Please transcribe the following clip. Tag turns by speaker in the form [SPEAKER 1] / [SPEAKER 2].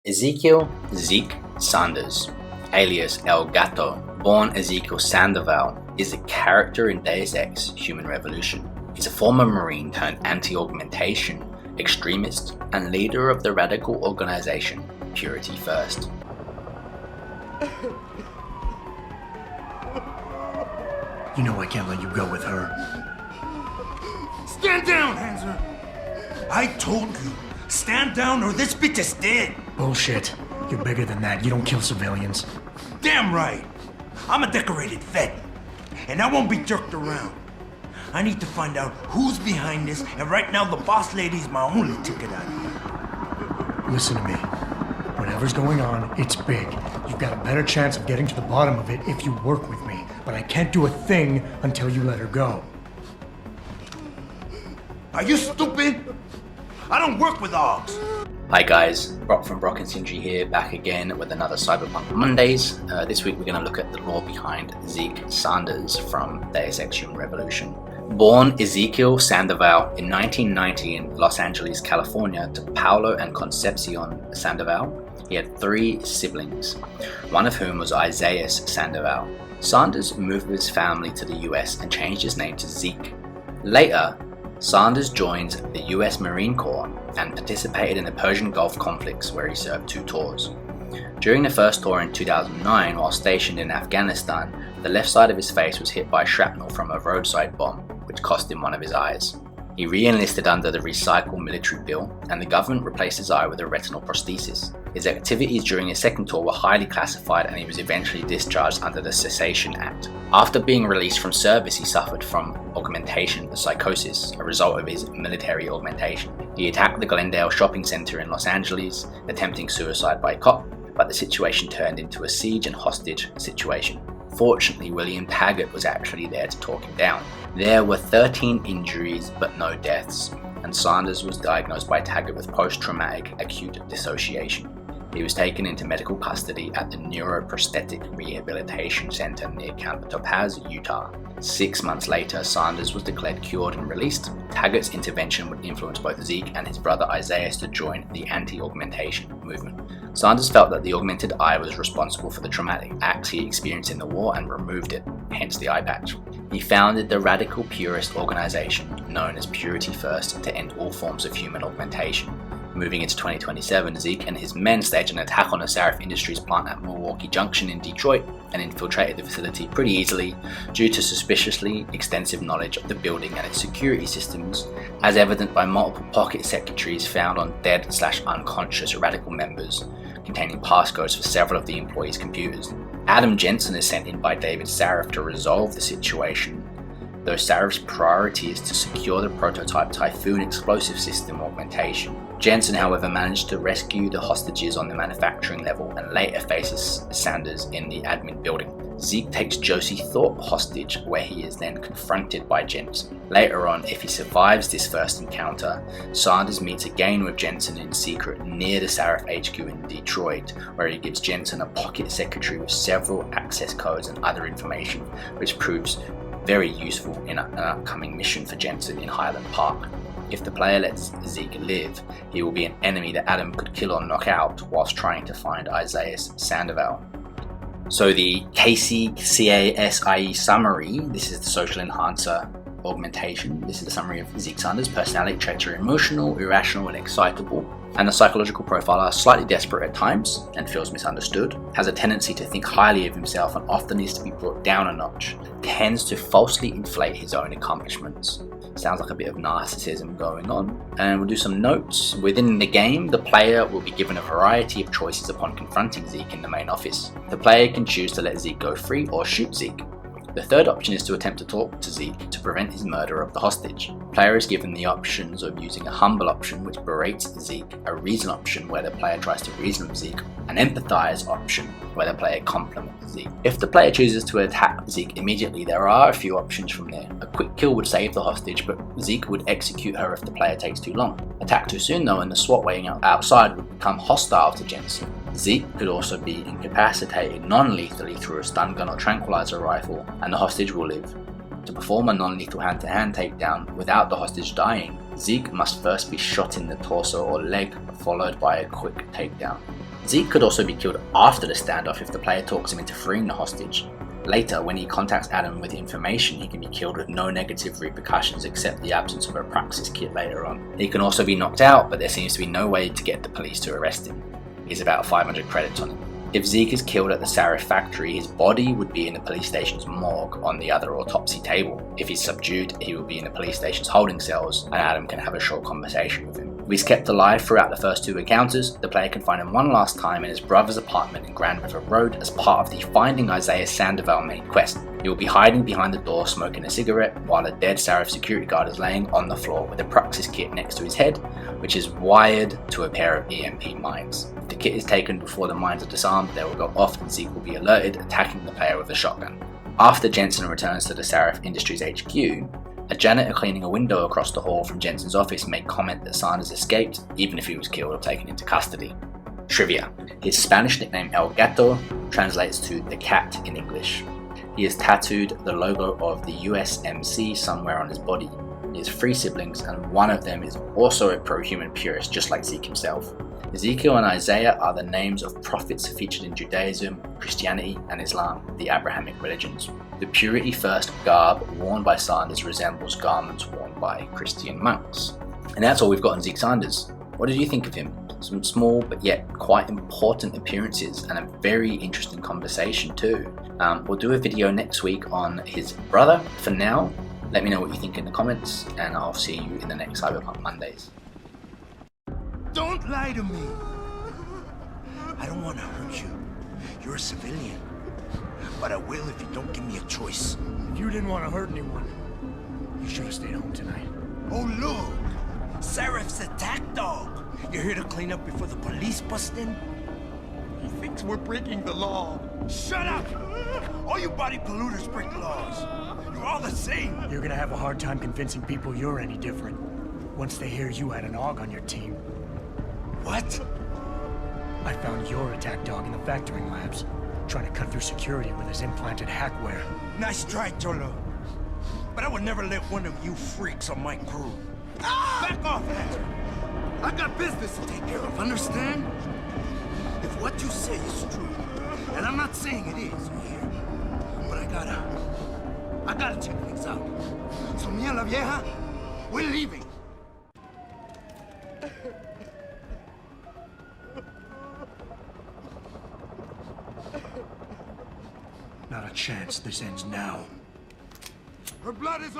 [SPEAKER 1] Ezekiel Zeke Sanders, alias El Gato, born Ezekiel Sandoval, is a character in Deus Ex Human Revolution. He's a former Marine turned anti-augmentation extremist and leader of the radical organization Purity First.
[SPEAKER 2] You know I can't let you go with her.
[SPEAKER 3] Stand down, Hanser! I told you, stand down or this bitch is dead!
[SPEAKER 2] Bullshit. You're bigger than that. You don't kill civilians.
[SPEAKER 3] Damn right! I'm a decorated vet, and I won't be jerked around. I need to find out who's behind this, and right now the boss lady's my only ticket out of here.
[SPEAKER 2] Listen to me. Whatever's going on, it's big. You've got a better chance of getting to the bottom of it if you work with me. But I can't do a thing until you let her go.
[SPEAKER 3] Are you stupid? I don't work with dogs.
[SPEAKER 1] Hi guys, Brock from Brock and Sindri here, back again with another Cyberpunk Mondays. This week we're going to look at the lore behind Zeke Sanders from Deus Ex Human Revolution. Born Ezekiel Sandoval in 1990 in Los Angeles, California, to Paulo and Concepcion Sandoval, he had 3 siblings, one of whom was Isaiah Sandoval. Sanders moved with his family to the US and changed his name to Zeke. Later, Sanders joined the US Marine Corps and participated in the Persian Gulf conflicts where he served 2 tours. During the first tour in 2009, while stationed in Afghanistan, the left side of his face was hit by shrapnel from a roadside bomb, which cost him one of his eyes. He re-enlisted under the Recycle military bill, and the government replaced his eye with a retinal prosthesis. His activities during his second tour were highly classified, and he was eventually discharged under the Cessation Act. After being released from service, he suffered from augmentation psychosis, a result of his military augmentation. He attacked the Glendale shopping center in Los Angeles, attempting suicide by cop, but the situation turned into a siege and hostage situation. Fortunately, William Taggart was actually there to talk him down. There were 13 injuries but no deaths, and Sanders was diagnosed by Taggart with post-traumatic acute dissociation. He was taken into medical custody at the Neuroprosthetic Rehabilitation Center near Camp Topaz, Utah. 6 months later, Sanders was declared cured and released. Taggart's intervention would influence both Zeke and his brother Isaiah to join the anti-augmentation movement. Sanders felt that the augmented eye was responsible for the traumatic acts he experienced in the war and removed it, hence the eye patch. He founded the radical purist organization known as Purity First to end all forms of human augmentation. Moving into 2027, Zeke and his men staged an attack on a Sarif Industries plant at Milwaukee Junction in Detroit and infiltrated the facility pretty easily due to suspiciously extensive knowledge of the building and its security systems, as evident by multiple pocket secretaries found on dead/unconscious radical members containing passcodes for several of the employees' computers. Adam Jensen is sent in by David Sarif to resolve the situation, though Sarif's priority is to secure the prototype Typhoon explosive system augmentation. Jensen, however, managed to rescue the hostages on the manufacturing level and later faces Sanders in the admin building. Zeke takes Josie Thorpe hostage, where he is then confronted by Jensen. Later on, if he survives this first encounter, Sanders meets again with Jensen in secret near the Sarif HQ in Detroit, where he gives Jensen a pocket secretary with several access codes and other information, which proves very useful in an upcoming mission for Jensen in Highland Park. If the player lets Zeke live, he will be an enemy that Adam could kill or knock out whilst trying to find Isaiah Sandoval. So the KCCASIE summary, this is the social enhancer augmentation. This is the summary of Zeke Sanders. Personality traits are emotional, irrational and excitable, and the psychological profile are slightly desperate at times and feels misunderstood, has a tendency to think highly of himself and often needs to be brought down a notch, tends to falsely inflate his own accomplishments. Sounds like a bit of narcissism going on. And we'll do some notes. Within the game, the player will be given a variety of choices upon confronting Zeke in the main office. The player can choose to let Zeke go free or shoot Zeke. The third option is to attempt to talk to Zeke to prevent his murder of the hostage. The player is given the options of using a humble option which berates Zeke, a reason option where the player tries to reason with Zeke, an empathize option where the player compliments Zeke. If the player chooses to attack Zeke immediately, there are a few options from there. A quick kill would save the hostage, but Zeke would execute her if the player takes too long. Attack too soon though, and the SWAT waiting outside would become hostile to Jensen. Zeke could also be incapacitated non-lethally through a stun gun or tranquilizer rifle, and the hostage will live. To perform a non-lethal hand-to-hand takedown without the hostage dying, Zeke must first be shot in the torso or leg, followed by a quick takedown. Zeke could also be killed after the standoff if the player talks him into freeing the hostage. Later, when he contacts Adam with information, he can be killed with no negative repercussions except the absence of a praxis kit later on. He can also be knocked out, but there seems to be no way to get the police to arrest him. He's about 500 credits on him. If Zeke is killed at the Sarif factory, his body would be in the police station's morgue on the other autopsy table. If he's subdued, he will be in the police station's holding cells, and Adam can have a short conversation with him. If he's kept alive throughout the first 2 encounters, the player can find him one last time in his brother's apartment in Grand River Road as part of the Finding Isaiah Sandoval main quest. He will be hiding behind the door smoking a cigarette while a dead Sarif security guard is laying on the floor with a praxis kit next to his head, which is wired to a pair of EMP mines. If the kit is taken before the mines are disarmed, they will go off and Zeke will be alerted, attacking the player with a shotgun. After Jensen returns to the Sarif Industries HQ, a janitor cleaning a window across the hall from Jensen's office may comment that Sanders escaped, even if he was killed or taken into custody. Trivia: his Spanish nickname El Gato translates to the cat in English. He has tattooed the logo of the USMC somewhere on his body. He has 3 siblings, and one of them is also a pro-human purist, just like Zeke himself. Ezekiel and Isaiah are the names of prophets featured in Judaism, Christianity, and Islam, the Abrahamic religions. The Purity First garb worn by Sanders resembles garments worn by Christian monks. And that's all we've got on Zeke Sanders. What did you think of him? Some small but yet quite important appearances and a very interesting conversation too. We'll do a video next week on his brother. For now, let me know what you think in the comments, and I'll see you in the next Cyberpunk Mondays.
[SPEAKER 3] Don't lie to me. I don't want to hurt you. You're a civilian. But I will if you don't give me a choice.
[SPEAKER 2] If you didn't want to hurt anyone, you should have stayed home tonight.
[SPEAKER 3] Oh, look! Sarif's attack dog! You're here to clean up before the police bust in?
[SPEAKER 2] He thinks we're breaking the law.
[SPEAKER 3] Shut up! All you body polluters break laws. You're all the same.
[SPEAKER 2] You're gonna have a hard time convincing people you're any different once they hear you had an AUG on your team.
[SPEAKER 3] What?
[SPEAKER 2] I found your attack dog in the factoring labs, trying to cut through security with his implanted hackware.
[SPEAKER 3] Nice try, Cholo. But I would never let one of you freaks on my crew. Ah! Back off, Hatcher! I got business to take care of, understand? If what you say is true, and I'm not saying it is here, but I gotta check things out. So me and la vieja, we're leaving.
[SPEAKER 2] Not a chance this ends now.
[SPEAKER 3] Her blood is...